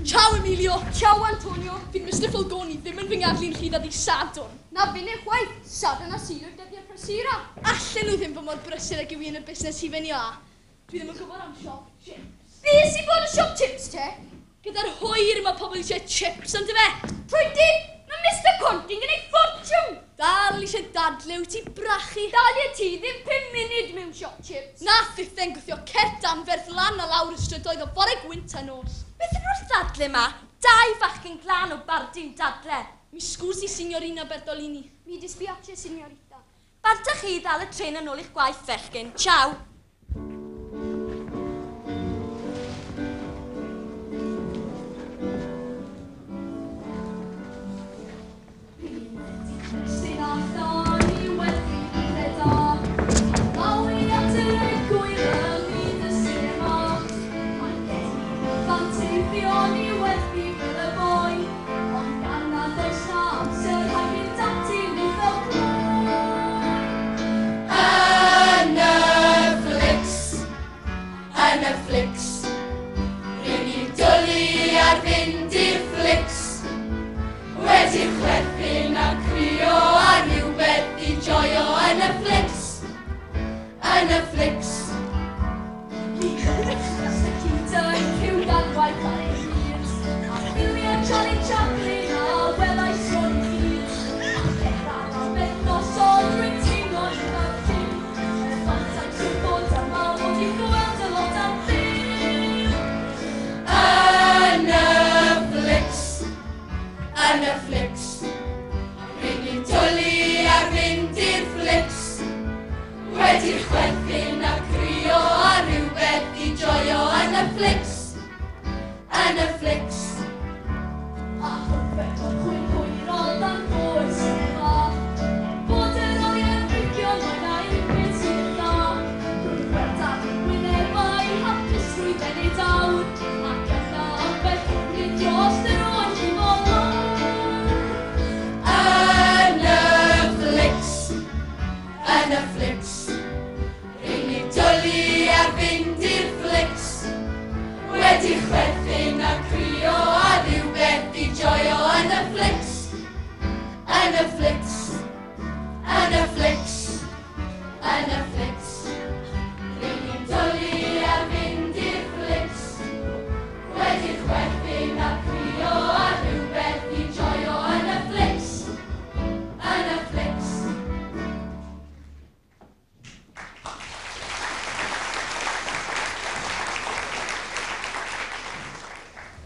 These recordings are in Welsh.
Ciao Emilio. Ciao Antonio. Fi'n Mr Falgoni ddim yn fy ngadlu'n llyd addi Sadwn. Na fi'n eich waith, Sadwn a Silwr dyddi'r prysura. Allen nhw ddim fod mor brysur ag yw i yn y busnes i fyny a. Dwi ddim yn gwybod am siop chips. Fi sy'n bod y siop chips te? Gyda'r hwyr mae pobl eisiau chips ond fe. Rwydi, mae Mr Conti'n gwneud ffortiwn. Dal eisiau dadle wyt ti brachu. Dal i ti ddim 5 munud mewn siop chips. Na ffithen gwthio cert anferth lan a lawr y strydoedd o bore gwynt a nos. Beth yw'r ddadle ma? 2 fachgen glan o bardi'n dadle. Mi scusi, signorina Bertolini. Mi dispiace, signorita. Bantach chi ddal y tren yn ôl i'ch gwaith fechgyn. Ciao.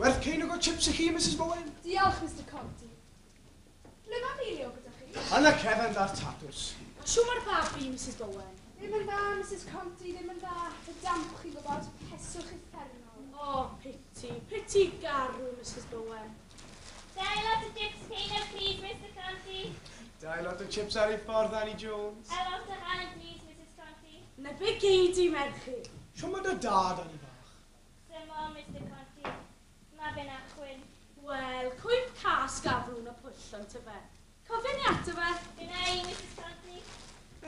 Werth cyn o go chips i chi, Mrs Bowen? Diolch, Mr Conti. Ble mae Emilio gyda chi? Yn y cefn da'r tatws. Siw mae'r babi, Mrs Bowen. Ddim yn dda, Mrs Conti, ddim yn dda. Y damp chi'n gwybod, peswch uffernol. O, piti garw, Mrs Bowen. Dau lot o chips peanut please, Mr Conti. Dau lot o chips ar ei ffordd, Annie Jones. A lot o hanner please, Mrs Conti. Na be gei di, merchi? Siw mae dy dad, Annie bach. Dyma, Mr Conti. Mae fe'n achwyn. Wel, cwyd cas gafrwn o pwll yn ty fe. Cofyn i ato fe. Gyda i, Mrs Conti.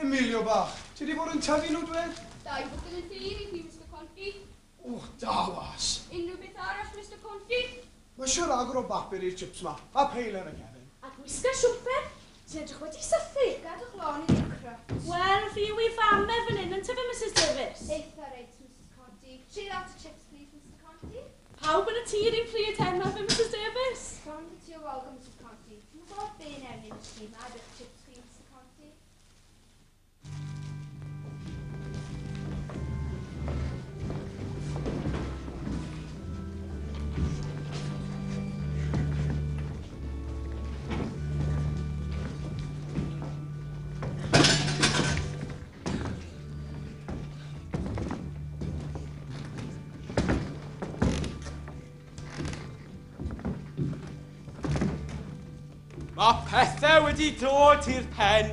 Emilio bach, ti di bod yn tyfu nhw dweud? Dau bod yn ffyr i chi, Mr Conti. O, dawas. Unrhyw beth arall, Mr Conti? Mae siwr agor o bapur i'r chips ma, a peil ar y cefn. A gwisga siwmper, ti'n edrych wedi sythu. Gadwch lon i ddechrau. Wel, fi yw i fame fan hyn yn tyfu Mrs Davies. Eitha reit, Mrs Conti. 3 lot o chips, please, Mr Conti. Pawb yn y tir i'n pryd heno fe Mrs Davies. Come to your welcome, Mrs Conti. Ti'n gwybod be'n erni nes chi, mae ydych chips chi, Mr Conti. Mae pethau wedi dod i'r pen.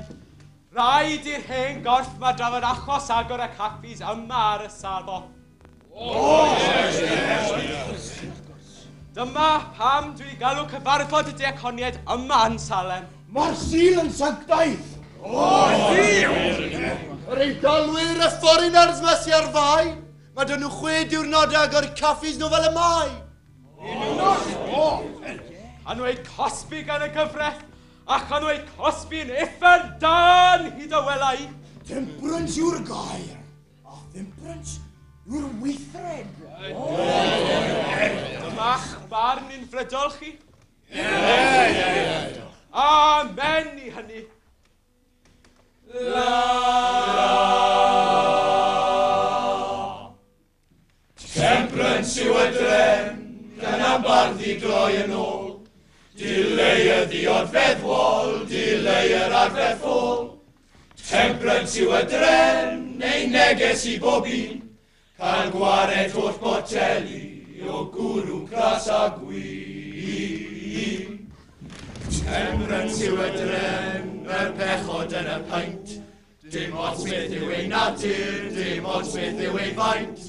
Rhaid i'r hen gorff mae drafod achos agor y caffis yma ar y safo. Dyma pam dwi galw cyfarfod y diaconiaid yma yn Salem. Mae'r Sil yn sanctaidd. Yr Eidalwyr y foreigners mes i ar fai. Mae dyn nhw 6 diwrnod agor caffis nhw fel y mai. A nhw eu cosbi gan y gyfraith, ac a nhw eu cosbi'n effer dan hyd y welai. Temperance yw'r gair, a temperance yw'r weithred. Dyma'ch barn i'n ffredol chi? Amen i hynny. Temperance yw y dren, gan am barddi gloi yn ôl. Dileu y ddiod feddwol, dileu yr arfer ffôl. Temperance yw y dren, neu neges i bob un. Cael gwared o'r boteli o gwrw glas a gwyn. Temperance yw y dren, yr pechod yn y paint. Dim ots beth yw ei natur, dim ots beth yw ei faint.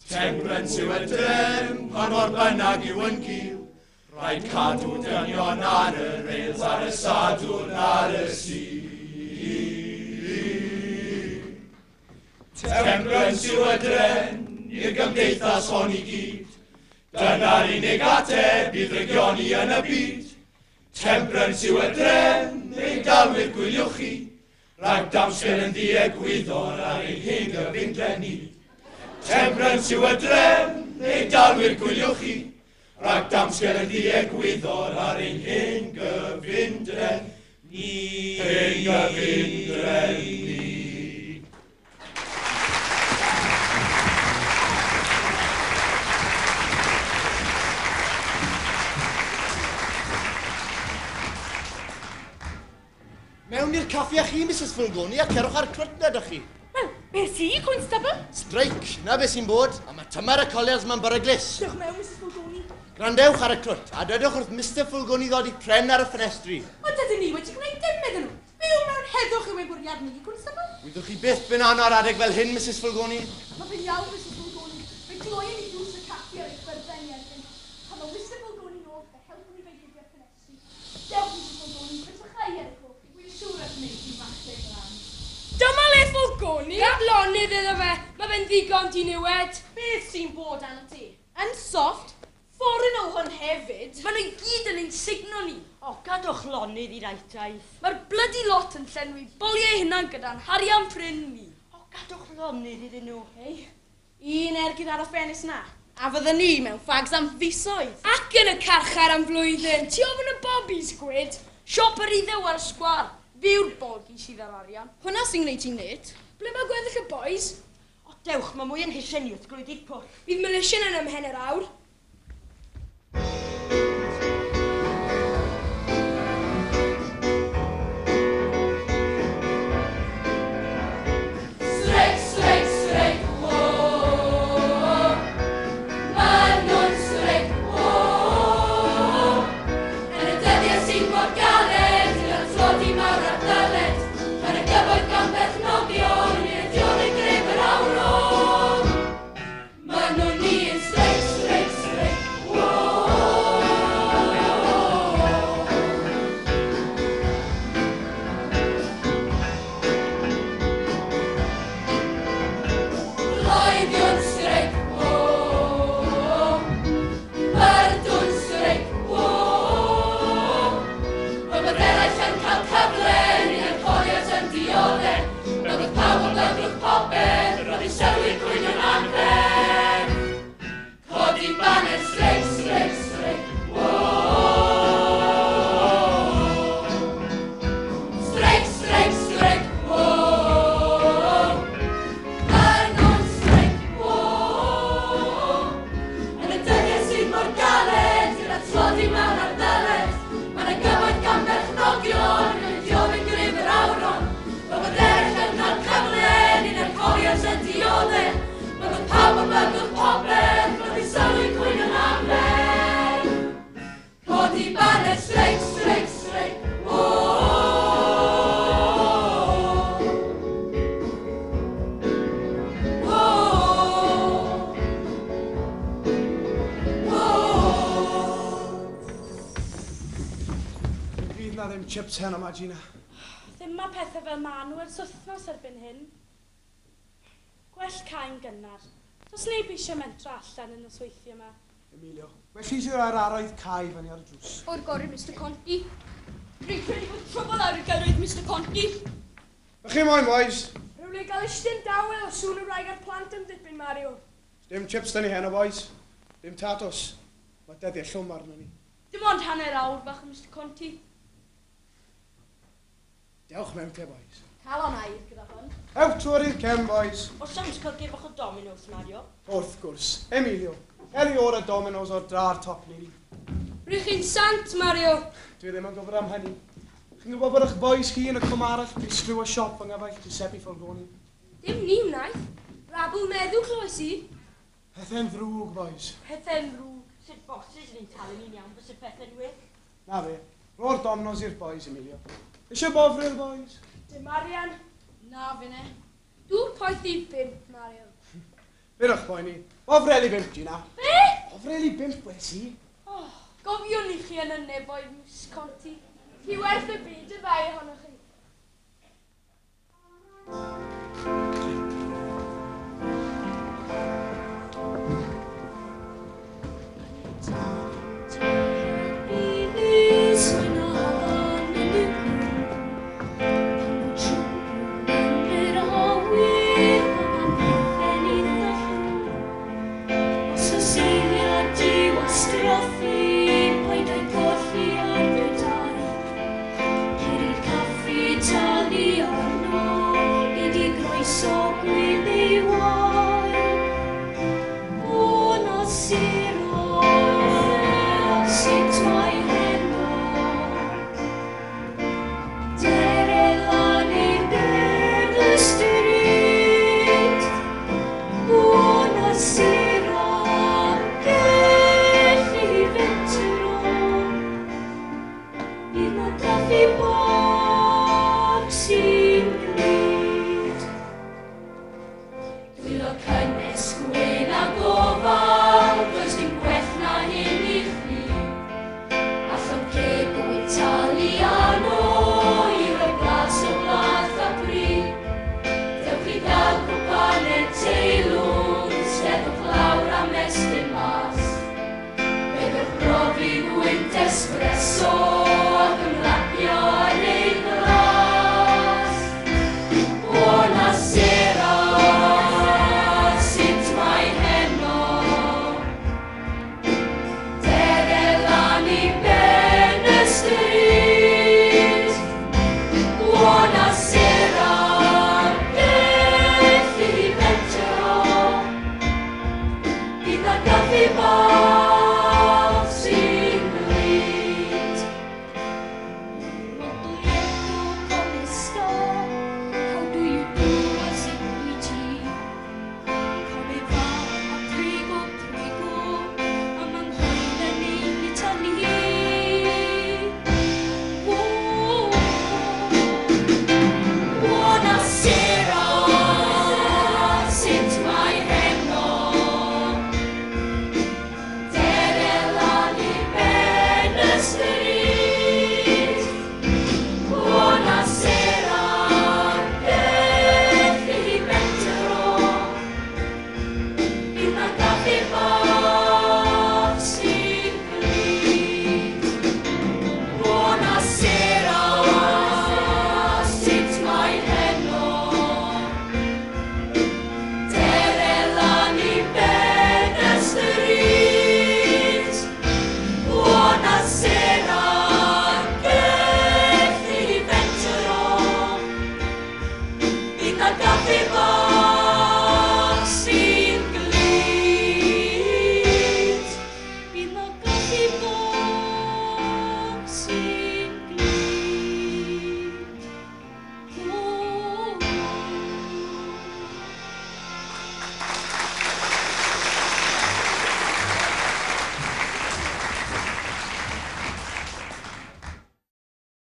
Temperance yw y dren, pan o'r bynnag yw yn gil. Rhaid cadw dynion ar y rails, ar y sadwrn, ar y sil. Temperance yw y dren, i'r gymdeithas hon i gyd. Dyna'r unig ateb i ddrygioni yn y byd. Temperance yw y dren, neu dalwyr gwyliwch chi. Rhag damsgen yn ddiegwyddor ar ein hyn gyfundreni. Temperance yw y dren, neu dalwyr gwyliwch chi. Rhag damsgen yn ddiegwyddor ar ein hyn gyfundreni. Hyn gyfundreni. Mewn i'r caffi â chi, Mrs Fulgoni, a cerwch ar cwrt na dych chi. Wel, beth sy, Constable? Streic, na beth sy'n bod, a mae tymor y coliers ma'n beryglus. Diolch mewn, Mrs Fulgoni. Grandewch ar y cwrt, a dydwch wrth Mr Fulgoni ddod i pren ar y ffenestri. O, dydyn ni wedi gwneud dim iddyn nhw. Byw mewn heddwch yw ein bwriad ni, Constable? Wyddwch chi byth banana adeg fel hyn, Mrs Fulgoni? Mae fe'n iawn, Mrs Fulgoni. Fe gloi'n i drws y caffi ar eich byrddeni erbyn. Pan mae Mr Fulgoni nôl, fe helpu ni fe gydio'r ffenestri. Dewch, Mrs Fulgoni, beth ych chi ar eich hwch? Wy'n siŵr ydych chi'n neud i falle glan. Dyma le Fulgoni. Gablonydd iddo fe. Mae fe'n ddigon di niwed. Beth sy'n bod an y ti? Yn soft, ffordd o hwn hefyd. Mae nhw gyd yn ein signo ni. O, gadwch lonydd i'r aitaith. Mae'r bloody lot yn llenwi boliau hynna'n gyda'n harian pryn ni. O, gadwch lonydd iddyn nhw. Hei, un ergyd ar y ffenest na. A fydden ni mewn ffags am fisoedd. Ac yn y carchar am flwyddyn. Ti ofyn y bobbies gwyd. Siop yr iddew ar y sgwar. Fiw'r bogi sydd ar arian. Hwna sy'n gwneud ti'n nid. Ble mae gweddill y boys? O, dewch, mae mwy yn hysen ni wrth glwydi'r pwll. Bydd militia yn ymhen yr awr. Chips hen yma, Gina. Ddim mae pethau fel maen nhw ers wythnos erbyn hyn. Gwell cael gynnar. Does neb eisiau mentra allan yn y sweithio yma. Emilio, well chi sy'n rhaid arroedd cae fan ar y drws. O'r gorau, Mr Conti. Rwy'n credu bod trwbl ar y gyrraedd, Mr Conti. Ych chi moyn, boys? Rwy'n ei gael ystyn dawel o sŵn y rhaid ar plant yn dipyn, Mario. Dim chips dyn ni heno, boys. Dim tatos. Mae deddiau llwm arno ni. Dim ond hanner awr bach, Mr Conti. Dewch mewn te, boys. Cael o'n air gyda hwn. Ewch trwy'r i'r cem, boys. O siams cael gif o'ch o Domino's, Mario. Wrth gwrs. Emilio, eri o'r y Domino's o'r dra'r top ni. Rwy'n chi'n sant, Mario. Dwi ddim yn gwybod am hynny. Chi'n gwybod bod eich boys chi yn y cwmarach disgwyl o siop yng Nghyfaill Giuseppe Falgoni? Dim ni wnaeth. Rabl meddw clywes i. Pethau'n ddrwg, boys. Pethau'n rhwg. Sut bosses ni'n talu ni'n iawn bys y pethau'n wyth? Na fe. Ro'r Domino's i'r boys, Emilio. Isio bofril, boys? Dim Arian. Na, fi ne. Dŵr poeth i 5, Mario. Byrwch, boi ni. Bofrel i 5, Gina. Be? Bofrel i 5, wesi. Oh, gofion ni chi yn y neboedd, Miss Conti. Chi werth y byd y ddau ohonoch chi.